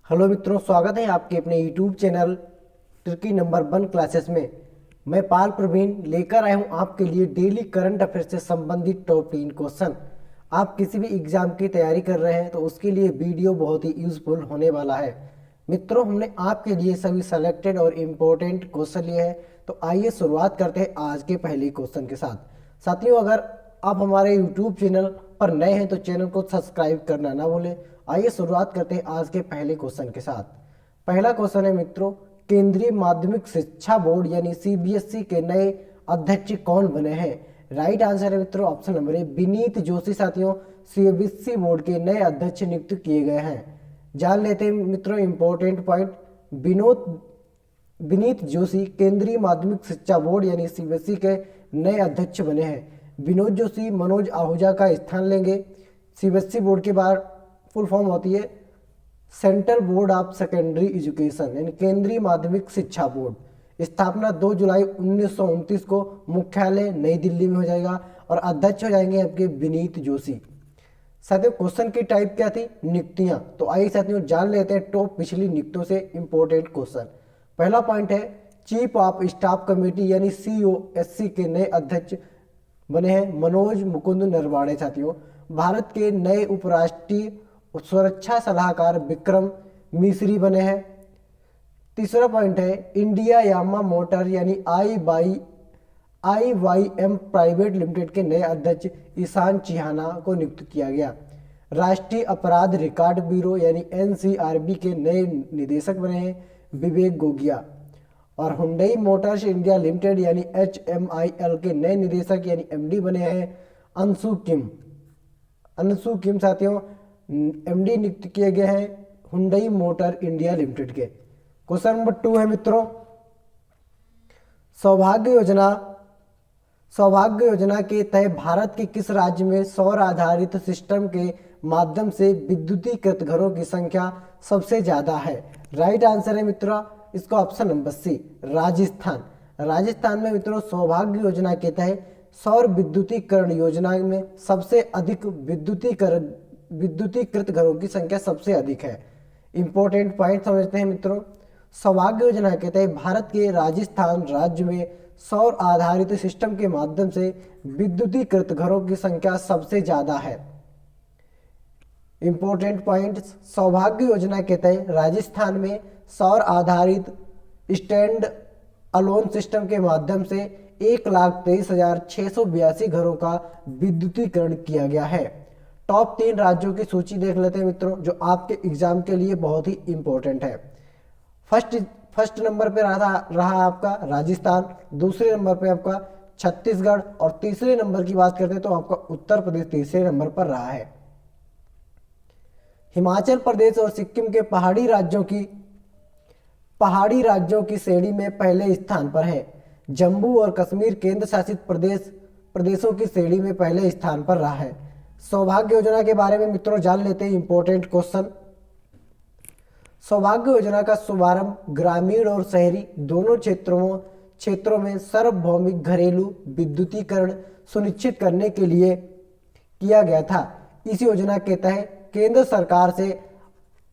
Hello मित्रों, स्वागत है आपके अपने यूट्यूब चैनल तुर्की नंबर 1 क्लासेस में। मैं पाल प्रवीण लेकर आया हूं आपके लिए डेली करंट अफेयर से संबंधित टॉप 3 क्वेश्चन। आप किसी भी एग्जाम की तैयारी कर रहे हैं तो उसके लिए वीडियो बहुत ही यूजफुल होने वाला है। मित्रों, हमने आपके लिए सभी सेलेक्टेड और इम्पोर्टेंट क्वेश्चन लिए हैं। तो आइए शुरुआत करते हैं आज के पहले क्वेश्चन के साथ। साथियों, अगर आप हमारे यूट्यूब चैनल पर नए हैं तो चैनल को सब्सक्राइब करना ना भूलें। आइए शुरुआत करते हैं आज के पहले क्वेश्चन के साथ। पहला क्वेश्चन है मित्रों, केंद्रीय माध्यमिक शिक्षा बोर्ड यानी सीबीएसई के नए अध्यक्ष कौन बने हैं? राइट आंसर है मित्रों option number A Vineet Joshi. साथियों, सीबीएसई बोर्ड के नए अध्यक्ष नियुक्त किए गए हैं। जान लेते हैं मित्रों इंपॉर्टेंट पॉइंट। विनीत जोशी केंद्रीय माध्यमिक शिक्षा बोर्ड यानी सीबीएसई के नए अध्यक्ष बने हैं। विनोद जोशी मनोज आहूजा का स्थान लेंगे। सीबीएसई बोर्ड के बाद फुल फॉर्म होती है central board of secondary education यानी केंद्रीय माध्यमिक शिक्षा बोर्ड। स्थापना 2 जुलाई 1929 को, मुख्यालय नई दिल्ली में हो जाएगा और अध्यक्ष हो जाएंगे आपके विनीत जोशी। साथियों, क्वेश्चन की टाइप क्या थी? नियुक्तियां। तो आइए साथियों जान लेते हैं टॉप पिछली नियुक्तियों से इंपॉर्टेंट क्वेश्चन। पहला पॉइंट है चीफ ऑफ स्टाफ कमेटी यानी सीओएससी के नए अध्यक्ष बने हैं मनोज मुकुंद नरवाणे। साथियों, भारत के नए उपराष्ट्रीय सुरक्षा सलाहकार विक्रम मिश्री बने हैं। तीसरा पॉइंट है इंडिया यामा मोटर यानी IYM प्राइवेट लिमिटेड के नए अध्यक्ष ईशान चिहाना को नियुक्त किया गया। राष्ट्रीय अपराध रिकॉर्ड ब्यूरो यानी NCRB के नए निदेशक बने हैं विवेक गोगिया। और हुंडई मोटर्स इंडिया लिमिटेड यानी HMIL के नए निदेशक यानी MD बने हैं अंशु किम। साथियों, MD नियुक्त किए गए हैं हुंडई मोटर इंडिया लिमिटेड के। क्वेश्चन नंबर 2 है मित्रों, सौभाग्य योजना के तहत भारत के किस राज्य में सौर आधारित सिस्टम के माध्यम से विद्युतीकृत घरों की संख्या सबसे ज्यादा है? राइट आंसर है मित्रों इसका option number C Rajasthan. Rajasthan में मित्रों सौभाग्य योजना के तहत सौर विद्युतीकरण योजना में सबसे अधिक विद्युतीकृत घरों की संख्या सबसे अधिक है। इंपॉर्टेंट पॉइंट समझते हैं मित्रों। सौभाग्य योजना के तहत भारत के राजस्थान राज्य में सौर आधारित सिस्टम के माध्यम से विद्युतीकृत घरों की संख्या सबसे ज्यादा है। इंपॉर्टेंट पॉइंट, सौभाग्य योजना के तहत राजस्थान में सौर आधारित स्टैंड अलोन सिस्टम के माध्यम से 1,23,682 घरों का विद्युतीकरण किया गया है। टॉप 3 राज्यों की सूची देख लेते हैं मित्रों जो आपके एग्जाम के लिए बहुत ही इंपॉर्टेंट है। फर्स्ट नंबर पे रहा आपका राजस्थान, दूसरे नंबर पे आपका छत्तीसगढ़ और तीसरे नंबर की बात करते हैं तो आपका उत्तर प्रदेश तीसरे नंबर पर रहा है। हिमाचल प्रदेश और सिक्किम के पहाड़ी राज्यों की श्रेणी में पहले स्थान पर है। जम्मू और कश्मीर केंद्र शासित प्रदेशों की श्रेणी में पहले स्थान पर रहा है। सौभाग्य योजना के बारे में मित्रों जान लेते हैं इंपॉर्टेंट क्वेश्चन। सौभाग्य योजना का शुभारंभ ग्रामीण और शहरी दोनों क्षेत्रों में सार्वभौमिक घरेलू विद्युतीकरण सुनिश्चित करने के लिए किया गया था। इस योजना के तहत केंद्र सरकार से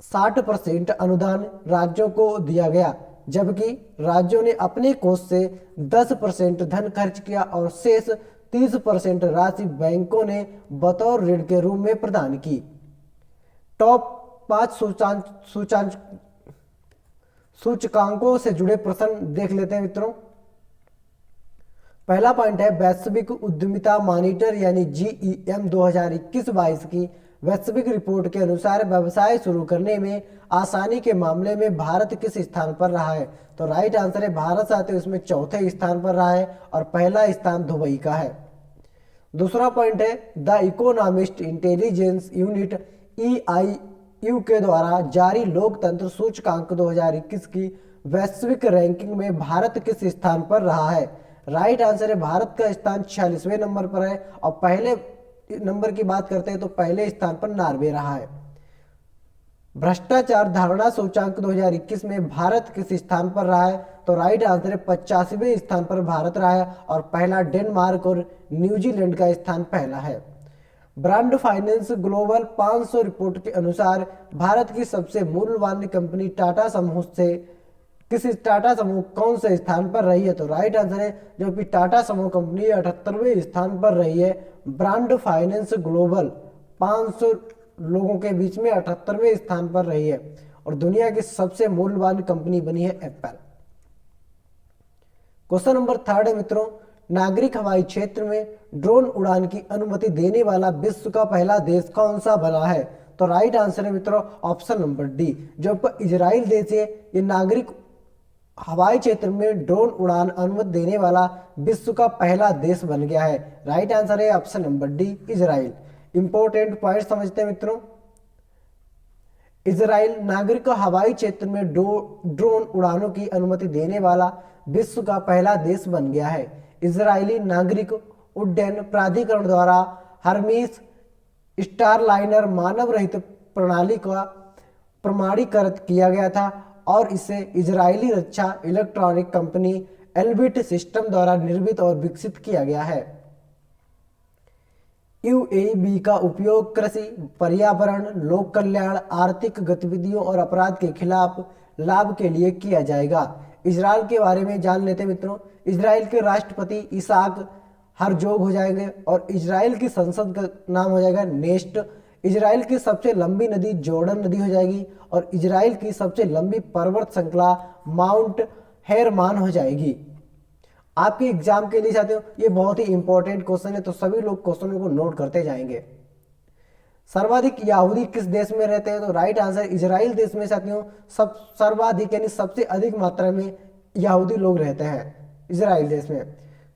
60% अनुदान राज्यों को दिया गया, जबकि राज्यों ने अपने कोष से 10% धन खर्च किया और शेष 30% राशि बैंकों ने बतौर ऋण के रूप में प्रदान की। टॉप 5 सूचकांकों से जुड़े प्रश्न देख लेते हैं मित्रों। पहला पॉइंट है वैश्विक उद्यमिता मॉनिटर यानी GEM 2021-22 की वैश्विक रिपोर्ट के अनुसार व्यवसाय शुरू करने में आसानी के मामले में भारत किस स्थान पर रहा है? तो राइट आंसर है भारत। साथियों, इसमें चौथे स्थान पर रहा है और पहला स्थान दुबई का है। दूसरा पॉइंट है the economist intelligence unit EIU के द्वारा जारी लोकतंत्र सूचकांक 2021 की वैश्विक रैंकिंग में भारत किस स्थान पर रहा है? राइट आंसर है भारत का स्थान 46वें नंबर पर है और पहले नंबर की बात करते हैं तो पहले स्थान पर नॉर्वे रहा है। भ्रष्टाचार धारणा सूचांक 2021 में भारत किस स्थान पर रहा है? तो राइट आंसर है 85वें स्थान पर भारत रहा है और पहला डेनमार्क और न्यूजीलैंड का स्थान पहला है। ब्रांड फाइनेंस ग्लोबल 500 रिपोर्ट के अनुसार भारत की सबसे मूल्यवान कंपनी टाटा समूह से टाटा समूह कौन से स्थान पर रही है? तो राइट आंसर है जो कि टाटा समूह कंपनी 78वें स्थान पर रही है। ब्रांड फाइनेंस ग्लोबल 500 लोगों के बीच में 78वें स्थान पर रही है और दुनिया की सबसे मूल्यवान कंपनी बनी है एप्पल। क्वेश्चन नंबर 3 है मित्रों, नागरिक हवाई क्षेत्र में ड्रोन उड़ान की अनुमति देने वाला विश्व का पहला देश कौन सा बना है? तो राइट आंसर है मित्रों ऑप्शन नंबर डी, जो इजराइल देश है। ये नागरिक हवाई क्षेत्र में ड्रोन उड़ान अनुमति देने वाला विश्व का पहला देश बन गया है। राइट आंसर है option number D, Israel. Important point समझते हैं मित्रों। इजराइल नागरिक हवाई क्षेत्र में ड्रोन उड़ानों की अनुमति देने वाला विश्व का पहला देश बन गया है। इजरायली नागरिक उड्डयन प्राधिकरण द्वारा हर्मीस स्टारलाइनर मानव रहित प्रणाली का प्रमाणीकृत किया गया था और इसे इजरायली रक्षा इलेक्ट्रॉनिक कंपनी एल्बिट सिस्टम द्वारा निर्मित और विकसित किया गया है। यूएवी का उपयोग कृषि, पर्यावरण, लोक कल्याण, आर्थिक गतिविधियों और अपराध के खिलाफ लाभ के लिए किया जाएगा। इजराइल के बारे में जान लेते हैं मित्रों। इजराइल के राष्ट्रपति इसाक हरजोग हो जाएंगे और इजराइल की संसद का नाम हो जाएगा नेस्ट। इजराइल की सबसे लंबी नदी जॉर्डन नदी हो जाएगी और इजराइल की सबसे लंबी पर्वत श्रृंखला माउंट हेरमान हो जाएगी। आपके एग्जाम के लिए साथियों ये बहुत ही इंपॉर्टेंट क्वेश्चन है, तो सभी लोग क्वेश्चनों को नोट करते जाएंगे। सर्वाधिक यहूदी किस देश में रहते हैं? तो राइट आंसर इजराइल देश में साथियों सर्वाधिक यानी सबसे अधिक मात्रा में यहूदी लोग रहते हैं इजराइल देश में।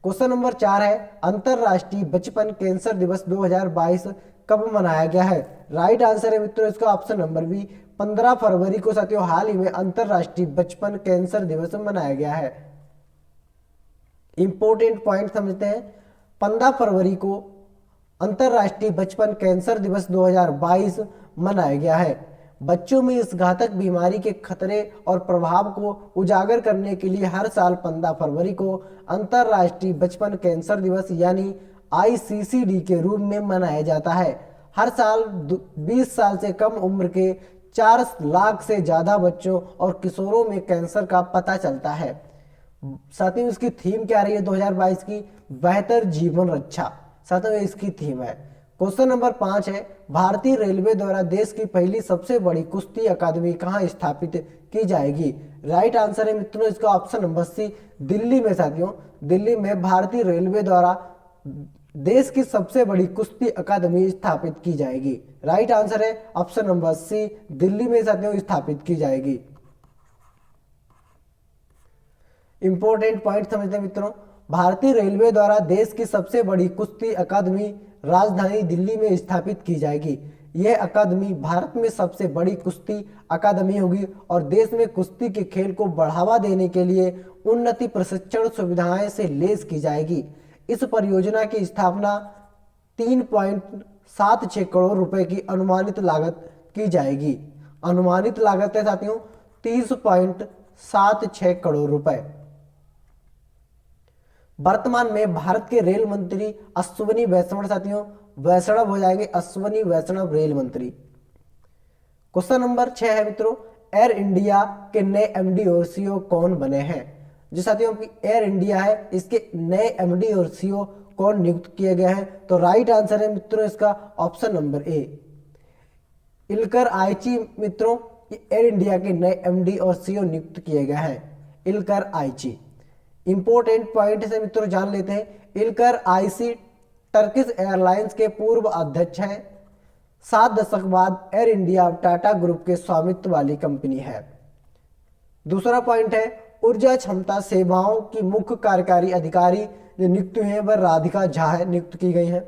क्वेश्चन नंबर 4 है, अंतरराष्ट्रीय बचपन कैंसर दिवस 2022 कब मनाया गया है? राइट आंसर है मित्रों इसका ऑप्शन नंबर बी, 15 फरवरी को साथियों हाल ही में अंतरराष्ट्रीय बचपन कैंसर दिवस मनाया गया है। इंपॉर्टेंट पॉइंट समझते हैं। 15 फरवरी को अंतरराष्ट्रीय बचपन कैंसर दिवस 2022 मनाया गया है। बच्चों में इस घातक बीमारी के खतरे और प्रभाव को उजागर करने के लिए हर साल 15 फरवरी को अंतरराष्ट्रीय बचपन कैंसर दिवस यानी ICCD के रूप में मनाया जाता है। हर साल 20 साल से कम उम्र के 4 लाख से ज्यादा बच्चों और किशोरों में कैंसर का पता चलता है। साथियों इसकी थीम क्या रही है 2022 की? बेहतर जीवन रक्षा। साथियों इसकी थीम है। क्वेश्चन नंबर 5 है, भारतीय रेलवे द्वारा देश की पहली सबसे बड़ी कुश्ती अकादमी कहाँ स्थापित की जाएगी? राइट आंसर है मित्रों इसका ऑप्शन नंबर सी, दिल्ली में। साथियों दिल्ली में भारतीय रेलवे द्वारा देश की सबसे बड़ी कुश्ती अकादमी स्थापित की जाएगी। राइट आंसर है ऑप्शन नंबर सी, दिल्ली में साथियों स्थापित की जाएगी। इंपॉर्टेंट पॉइंट समझते हैं मित्रों। भारतीय रेलवे द्वारा देश की सबसे बड़ी कुश्ती अकादमी राजधानी दिल्ली में स्थापित की जाएगी। यह अकादमी भारत में सबसे बड़ी कुश्ती अकादमी होगी और देश में कुश्ती के खेल को बढ़ावा देने के लिए उन्नति प्रशिक्षण सुविधाएं से लैस की जाएगी। इस परियोजना की स्थापना 3.76 करोड़ रुपए की अनुमानित लागत की जाएगी। अनुमानित लागत है साथियों 30.76 करोड़ रुपए। वर्तमान में भारत के रेल मंत्री अश्विनी वैष्णव साथियों वैष्णव हो जाएंगे, अश्विनी वैष्णव रेल मंत्री। क्वेश्चन नंबर 6 है मित्रों, एयर इंडिया के नए MD और CEO कौन बने हैं? जो साथियों की एयर इंडिया है इसके नए MD और CEO कौन नियुक्त किए गए हैं? तो राइट आंसर है मित्रों इसका ऑप्शन नंबर ए, इल्कर आइची। मित्रों एयर इंडिया के नए MD और CEO नियुक्त किए गए हैं, इल्कर आइची। इंपॉर्टेंट पॉइंट से मित्रों जान लेते हैं। इल्कर आइची टर्किश एयरलाइंस के पूर्व अध्यक्ष हैं। 7 दशक बाद एयर इंडिया टाटा ग्रुप के स्वामित्व वाली कंपनी है। दूसरा पॉइंट है, ऊर्जा क्षमता सेवाओं की मुख्य कार्यकारी अधिकारी जो नियुक्त हुए हैं वह राधिका झा नियुक्त की गई हैं।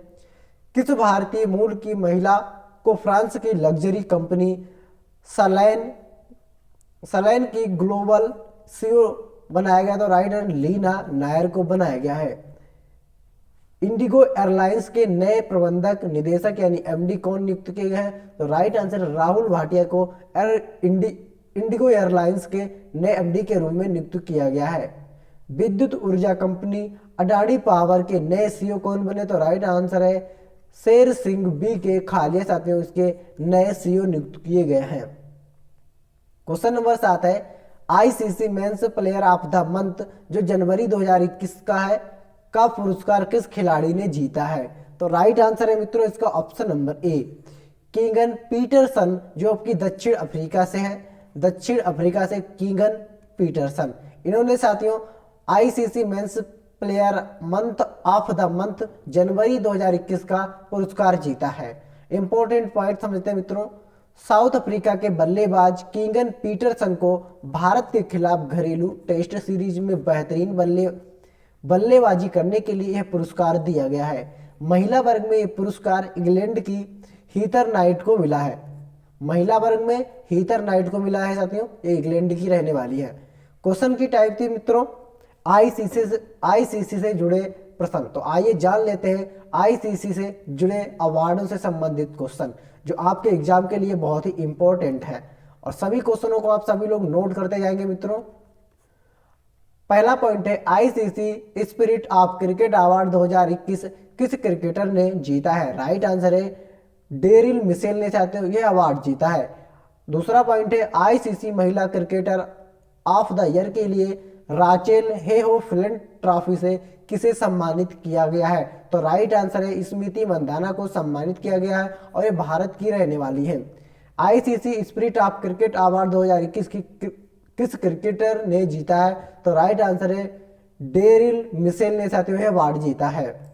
किस भारतीय मूल की महिला को फ्रांस की लग्जरी कंपनी सलैन की ग्लोबल CEO बनाया गया? तो राइट हैंड लीना नायर को बनाया गया है। इंडिगो एयरलाइंस के नए प्रबंधक निदेशक यानी MD कौन नियुक्त किए गए हैं? तो राइट आंसर राहुल भाटिया को इंडिगो एयरलाइंस के नए MD के रूप में नियुक्त किया गया है। विद्युत ऊर्जा कंपनी अडानी पावर के नए CEO कौन बने? तो राइट आंसर है शेर सिंह बी के खालिया साथियों इसके नए सीईओ नियुक्त किए गए हैं। क्वेश्चन नंबर 7 है ICC men's player of the month जो जनवरी 2021 का है का पुरस्कार किस खिलाड़ी ने जीता है? तो राइट आंसर है मित्रों इसका option number A, Keegan Petersen, जो आपकी दक्षिण अफ्रीका से है। दक्षिण अफ्रीका से कीगन पीटरसन, इन्होंने साथियों ICC men's player month of the month जनवरी 2021 का पुरस्कार जीता है। इंपॉर्टेंट पॉइंट समझते हैं मित्रों। साउथ अफ्रीका के बल्लेबाज कीगन पीटरसन को भारत के खिलाफ घरेलू टेस्ट सीरीज में बेहतरीन बल्लेबाजी करने के लिए यह पुरस्कार दिया गया है। महिला वर्ग में यह पुरस्कार इंग्लैंड की हीथर नाइट को मिला है। महिला वर्ग में हीथर नाइट को मिला है साथियों, ये इंग्लैंड की रहने वाली है। क्वेश्चन की टाइप थी मित्रों आईसीसी से जुड़े प्रश्न। तो आइए जान लेते हैं आईसीसी से जुड़े अवार्डों से संबंधित क्वेश्चन जो आपके एग्जाम के लिए बहुत ही इंपॉर्टेंट है, और सभी क्वेश्चनों को आप सभी लोग नोट करते जाएंगे मित्रों। पहला पॉइंट है ICC spirit of cricket award 2021 किस क्रिकेटर ने जीता है? राइट आंसर है डेरिल मिशेल ने साथियों यह अवार्ड जीता है। दूसरा पॉइंट है आईसीसी महिला क्रिकेटर ऑफ द ईयर के लिए राचेल हेहो फ्लिंट ट्रॉफी से किसे सम्मानित किया गया है? तो राइट आंसर है स्मृति मंदाना को सम्मानित किया गया है, और ये भारत की रहने वाली है। ICC spirit of cricket award 2021 की किस क्रिकेटर ने जीता है? तो राइट आंसर है डेरिल मिशेल ने साथियों यह अवार्ड जीता है।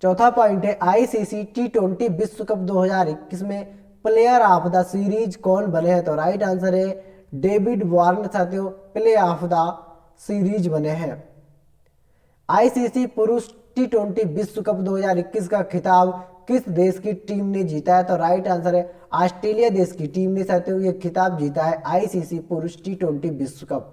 चौथा पॉइंट है आईसीसी T20 विश्व कप 2021 में प्लेयर ऑफ द सीरीज कौन बने हैं? तो राइट आंसर है डेविड वार्न साथियों प्लेयर ऑफ द सीरीज बने हैं। आईसीसी पुरुष T20 विश्व कप 2021 का खिताब किस देश की टीम ने जीता है? तो राइट आंसर है ऑस्ट्रेलिया देश की टीम ने साथियों यह खिताब जीता है आईसीसी पुरुष T20 विश्व कप।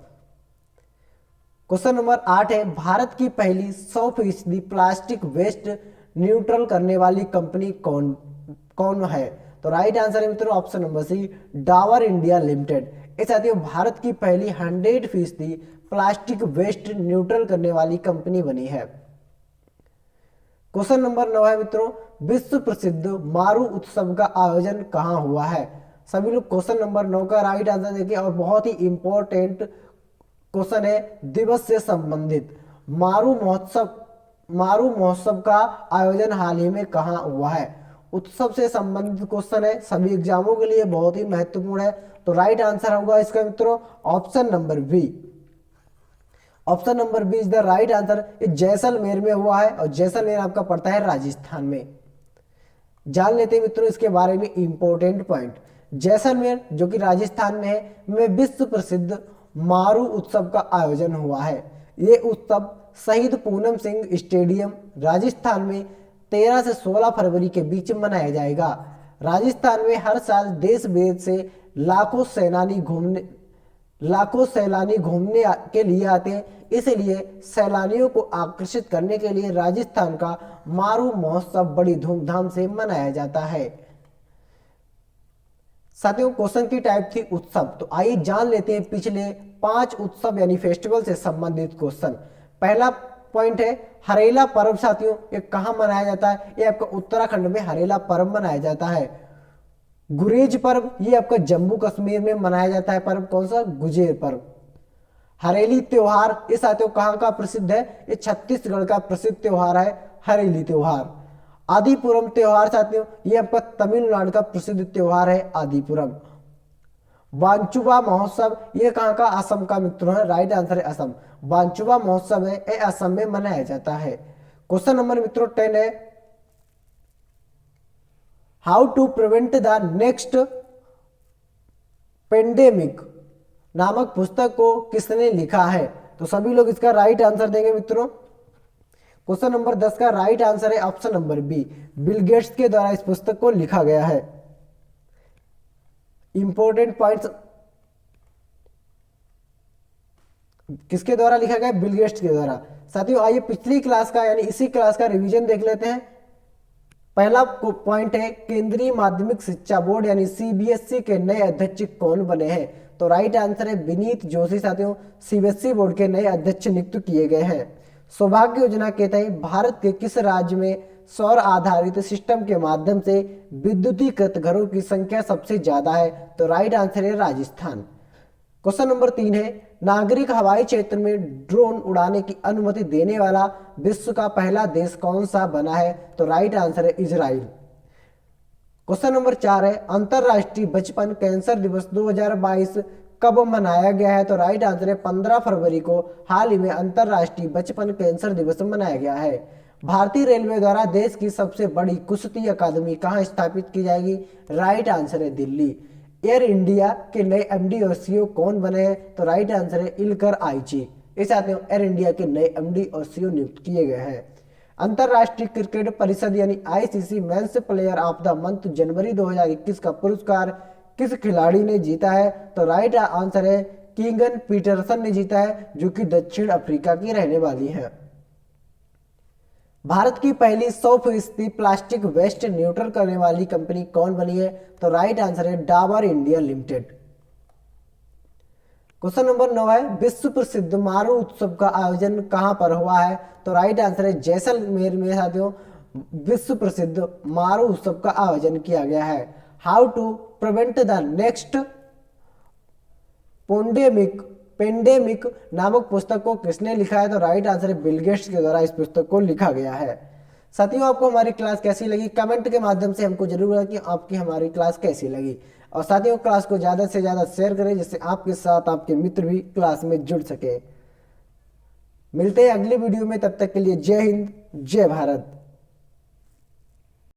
क्वेश्चन नंबर 8 है भारत की पहली 100% प्लास्टिक वेस्ट न्यूट्रल करने वाली कंपनी कौन है? तो राइट आंसर है मित्रों option number C, Dabur India limited. ये साथियों भारत की पहली 100% प्लास्टिक वेस्ट न्यूट्रल करने वाली कंपनी बनी है। क्वेश्चन नंबर 9 है मित्रों विश्व प्रसिद्ध मारू उत्सव का आयोजन कहाँ हुआ है? सभी लोग क्वेश्चन नंबर 9 का राइट आंसर देखिए, और बहुत ही इंपॉर्टेंट क्वेश्चन है दिवस से संबंधित। मारू महोत्सव का आयोजन हाल ही में कहाँ हुआ है? उत्सव से संबंधित क्वेश्चन है, सभी एग्जामों के लिए बहुत ही महत्वपूर्ण है। तो राइट आंसर होगा इसका मित्रों option number B. Option number B is the right answer. ये जैसलमेर में हुआ है, और जैसलमेर आपका पड़ता है राजस्थान में। जान लेते हैं मित्रों इसके बारे में इंपॉर्टेंट पॉइंट। जैसलमेर जो कि राजस्थान में है में विश्व प्रसिद्ध मारू उत्सव का आयोजन हुआ है। ये उत्सव शहीद पूनम सिंह स्टेडियम राजस्थान में 13 से 16 फरवरी के बीच मनाया जाएगा। राजस्थान में हर साल देश विदेश से लाखों सैलानी घूमने के लिए आते हैं, इसलिए सैलानियों को आकर्षित करने के लिए राजस्थान का मारू महोत्सव बड़ी धूमधाम से मनाया जाता है। साथियों क्वेश्चन की टाइप थी उत्सव। तो आइए जान लेते हैं पिछले 5 उत्सव यानी फेस्टिवल से संबंधित क्वेश्चन। पहला पॉइंट है हरेला पर्व साथियों, ये कहाँ मनाया जाता है? ये आपका उत्तराखंड में हरेला पर्व मनाया जाता है। गुरेज पर्व ये आपका जम्मू कश्मीर में मनाया जाता है पर्व, कौन सा? गुजेर पर्व। हरेली त्योहार ये साथियों कहाँ का प्रसिद्ध है? ये छत्तीसगढ़ का प्रसिद्ध त्योहार है हरेली त्योहार। आदिपुरम त्योहार साथियों ये आपका तमिलनाडु का प्रसिद्ध त्योहार है आदिपुरम। वांचुवा महोत्सव ये कहाँ का? असम का मित्रों है, राइट आंसर है असम। वांचुवा महोत्सव है ये असम में मनाया जाता है। क्वेश्चन नंबर मित्रों 10 है how to prevent the next pandemic नामक पुस्तक को किसने लिखा है? तो सभी लोग इसका राइट आंसर देंगे मित्रों। क्वेश्चन नंबर 10 का राइट आंसर है option number B, Bill Gates के द्वारा इस पुस्तक को लिखा गया है। इंपॉर्टेंट पॉइंट्स किसके द्वारा लिखा गया? बिल गेट्स के द्वारा। साथियों आइए पिछली क्लास का यानी इसी क्लास का रिवीजन देख लेते हैं। पहला पॉइंट है केंद्रीय माध्यमिक शिक्षा बोर्ड यानी सीबीएसई के नए अध्यक्ष कौन बने हैं? तो राइट आंसर है विनीत जोशी साथियों सीबीएसई बोर्ड के नए अध्यक्ष नियुक्त किए गए हैं। सौभाग्य योजना के तहत भारत के किस राज्य में सौर आधारित सिस्टम के माध्यम से विद्युतीकृत घरों की संख्या सबसे ज्यादा है? तो राइट आंसर है राजस्थान। क्वेश्चन नंबर 3 है, नागरिक हवाई क्षेत्र में ड्रोन उड़ाने की अनुमति देने वाला विश्व का पहला देश कौन सा बना है? तो राइट आंसर है इजराइल। क्वेश्चन नंबर 4 है, अंतरराष्ट्रीय बचपन कैंसर दिवस 2022 कब मनाया गया है? तो राइट आंसर है 15 फरवरी को हाल ही में अंतरराष्ट्रीय बचपन कैंसर दिवस मनाया गया है। भारतीय रेलवे द्वारा देश की सबसे बड़ी कुश्ती अकादमी कहाँ स्थापित की जाएगी? राइट आंसर है दिल्ली। एयर इंडिया के नए एमडी और सीईओ कौन बने हैं? तो राइट आंसर है इलकर आईची। इस साथियों एयर इंडिया के नए एमडी और सीईओ नियुक्त किए गए हैं। अंतरराष्ट्रीय क्रिकेट परिषद यानी ICC men's player of the month जनवरी 2021 का पुरस्कार किस खिलाड़ी ने जीता है? तो राइट आंसर है कीगन पीटरसन ने जीता है, जो कि दक्षिण अफ्रीका की रहने वाली है। भारत की पहली 100% प्लास्टिक वेस्ट न्यूट्रल करने वाली कंपनी कौन बनी है? तो राइट आंसर है Dabur India limited. Question number 9 है, विश्व प्रसिद्ध मारू उत्सव का आयोजन कहां पर हुआ है? तो राइट आंसर है जैसलमेर में साथियों विश्व प्रसिद्ध मारू उत्सव का आयोजन किया गया है। How to prevent the next pandemic नामक पुस्तक को किसने लिखा है? तो राइट आंसर है बिल गेट्स के द्वारा इस पुस्तक को लिखा गया है। साथियों आपको हमारी क्लास कैसी लगी? कमेंट के माध्यम से हमको जरूर बताएं कि आपकी हमारी क्लास कैसी लगी। और साथियों क्लास को ज़्यादा से ज़्यादा शेयर करें, जिससे आपके साथ आपके मित्र भी क्लास में जुड़ सके। मिलते हैं अगली वीडियो में, तब तक के लिए जय हिंद जय भारत।